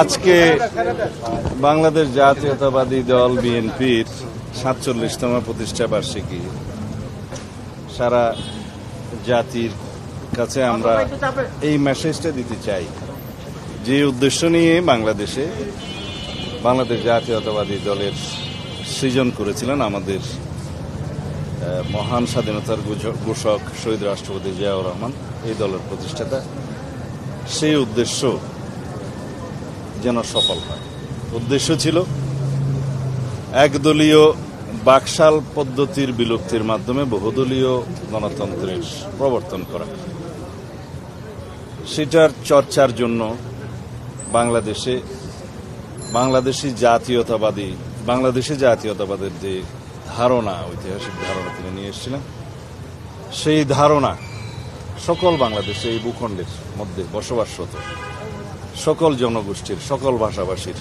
আজকে বাংলাদেশ জাতীয়তাবাদী দল বিএনপির ৪৭তম প্রতিষ্ঠা বার্ষিকী। সারা জাতির কাছে আমরা এই মেসেজটা দিতে চাই, যে উদ্দেশ্য নিয়ে বাংলাদেশ জাতীয়তাবাদী দলের সৃজন করেছিলেন আমাদের মহান স্বাধীনতার ঘোষক শহীদ রাষ্ট্রপতি জিয়াউর রহমান, এই দলের প্রতিষ্ঠাতা। সেই উদ্দেশ্য যেন সফল হয়। উদ্দেশ্য ছিল একদলীয় বাকশাল পদ্ধতির বিলুপ্তির মাধ্যমে বহুদলীয় গণতন্ত্রের প্রবর্তন করা। সেটার চর্চার জন্য বাংলাদেশি জাতীয়তাবাদের যে ধারণা, ঐতিহাসিক ধারণা তিনি নিয়ে এসেছিলেন, সেই ধারণা সকল বাংলাদেশে এই ভূখণ্ডের মধ্যে বসবাসরত সকল জনগোষ্ঠীর, সকল ভাষাভাষীর,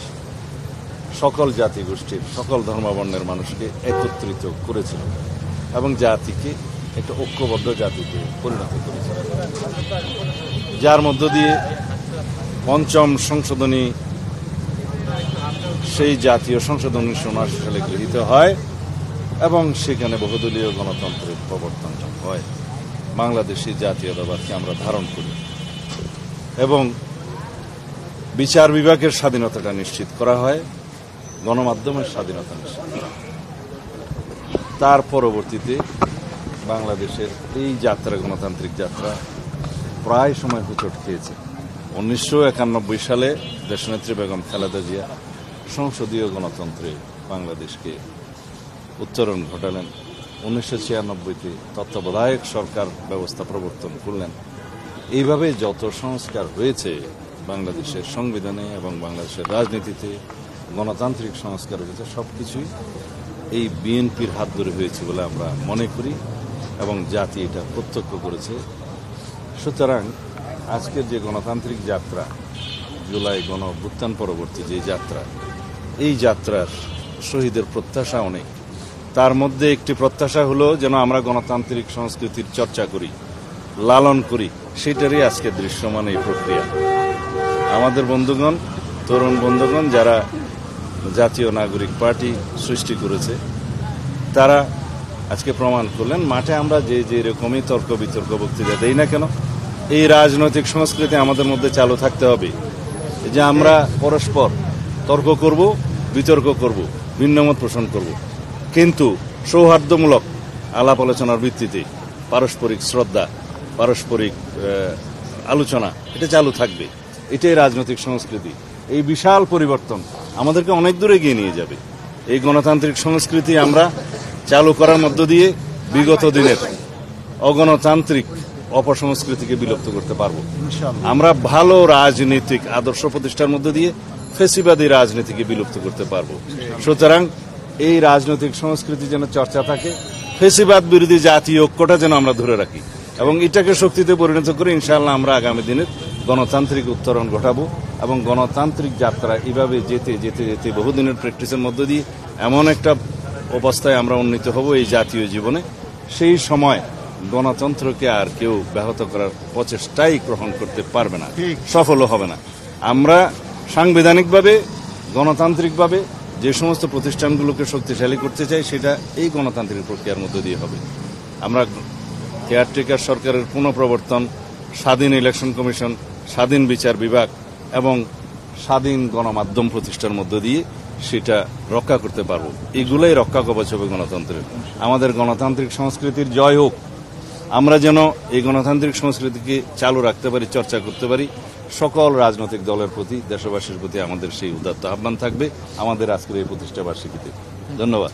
সকল জাতিগোষ্ঠীর, সকল ধর্মবর্ণের মানুষকে একত্রিত করেছিল এবং জাতিকে একটা ঐক্যবদ্ধ জাতিতে পরিণত করেছিল, যার মধ্য দিয়ে পঞ্চম সংশোধনী, সেই জাতীয় সংশোধনী ১৯৭৯ সালে গৃহীত হয় এবং সেখানে বহুদলীয় গণতন্ত্রের প্রবর্তন হয়। বাংলাদেশি জাতীয়তাবাদকে আমরা ধারণ করি এবং বিচার বিভাগের স্বাধীনতাটা নিশ্চিত করা হয়, গণমাধ্যমের স্বাধীনতা নিশ্চিত করা হয়। তার পরবর্তীতে বাংলাদেশের এই যাত্রা, গণতান্ত্রিক যাত্রা প্রায় সময় হুঁচট খেয়েছে। ১৯৯১ সালে দেশনেত্রী বেগম খালেদা জিয়া সংসদীয় গণতন্ত্রে বাংলাদেশকে উত্তরণ ঘটালেন। ১৯৯৬তে তত্ত্বাবধায়ক সরকার ব্যবস্থা প্রবর্তন করলেন। এইভাবে যত সংস্কার হয়েছে বাংলাদেশের সংবিধানে এবং বাংলাদেশের রাজনীতিতে, গণতান্ত্রিক সংস্কার হয়েছে, সবকিছুই এই বিএনপির হাত ধরে হয়েছে বলে আমরা মনে করি এবং জাতি এটা প্রত্যক্ষ করেছে। সুতরাং আজকের যে গণতান্ত্রিক যাত্রা, জুলাই গণ অভ্যুত্থান পরবর্তী যে যাত্রা, এই যাত্রার শহীদের প্রত্যাশা অনেক। তার মধ্যে একটি প্রত্যাশা হলো যেন আমরা গণতান্ত্রিক সংস্কৃতির চর্চা করি, লালন করি। সেটারই আজকে দৃশ্যমান এই প্রক্রিয়া। আমাদের বন্ধুগণ, তরুণ বন্ধুগণ যারা জাতীয় নাগরিক পার্টি সৃষ্টি করেছে, তারা আজকে প্রমাণ করলেন। মাঠে আমরা যে রকমই তর্ক বিতর্ক বক্তৃতা দেই না কেন, এই রাজনৈতিক সংস্কৃতি আমাদের মধ্যে চালু থাকতে হবে, যে আমরা পরস্পর তর্ক করব, বিতর্ক করব, ভিন্নমত পোষণ করব, কিন্তু সৌহার্দ্যমূলক আলাপ আলোচনার ভিত্তিতে পারস্পরিক শ্রদ্ধা, পারস্পরিক আলোচনা, এটা চালু থাকবে। এটাই রাজনৈতিক সংস্কৃতি। এই বিশাল পরিবর্তন আমাদেরকে অনেক দূরে এগিয়ে নিয়ে যাবে। এই গণতান্ত্রিক সংস্কৃতি আমরা চালু করার মধ্য দিয়ে বিগত দিনের অগণতান্ত্রিক অপসংস্কৃতিকে বিলুপ্ত করতে পারব। আমরা ভালো রাজনৈতিক আদর্শ প্রতিষ্ঠার মধ্য দিয়ে ফেসিবাদী রাজনীতিকে বিলুপ্ত করতে পারব। সুতরাং এই রাজনৈতিক সংস্কৃতি যেন চর্চা থাকে, ফেসিবাদ বিরোধী জাতীয় ঐক্যটা যেন আমরা ধরে রাখি এবং এটাকে শক্তিতে পরিণত করে ইনশাআল্লাহ আমরা আগামী দিনের গণতান্ত্রিক উত্তরণ ঘটাবো এবং গণতান্ত্রিক যাত্রা এভাবে যেতে যেতে যেতে বহুদিনের প্র্যাকটিসের মধ্য দিয়ে এমন একটা অবস্থায় আমরা উন্নীত হব এই জাতীয় জীবনে, সেই সময় গণতন্ত্রকে আর কেউ ব্যাহত করার প্রচেষ্টাই গ্রহণ করতে পারবে না, সফলও হবে না। আমরা সাংবিধানিকভাবে, গণতান্ত্রিকভাবে যে সমস্ত প্রতিষ্ঠানগুলোকে শক্তিশালী করতে চাই, সেটা এই গণতান্ত্রিক প্রক্রিয়ার মধ্য দিয়ে হবে। আমরা কেয়ারটেকার সরকারের পুনঃপ্রবর্তন, স্বাধীন ইলেকশন কমিশন, স্বাধীন বিচার বিভাগ এবং স্বাধীন গণমাধ্যম প্রতিষ্ঠার মধ্য দিয়ে সেটা রক্ষা করতে পারব। এগুলোই রক্ষা কবচ হবে গণতন্ত্রের। আমাদের গণতান্ত্রিক সংস্কৃতির জয় হোক। আমরা যেন এই গণতান্ত্রিক সংস্কৃতিকে চালু রাখতে পারি, চর্চা করতে পারি। সকল রাজনৈতিক দলের প্রতি, দেশবাসীর প্রতি আমাদের সেই উদাত্ত আহ্বান থাকবে আমাদের আজকের এই প্রতিষ্ঠা বার্ষিকীতে। ধন্যবাদ।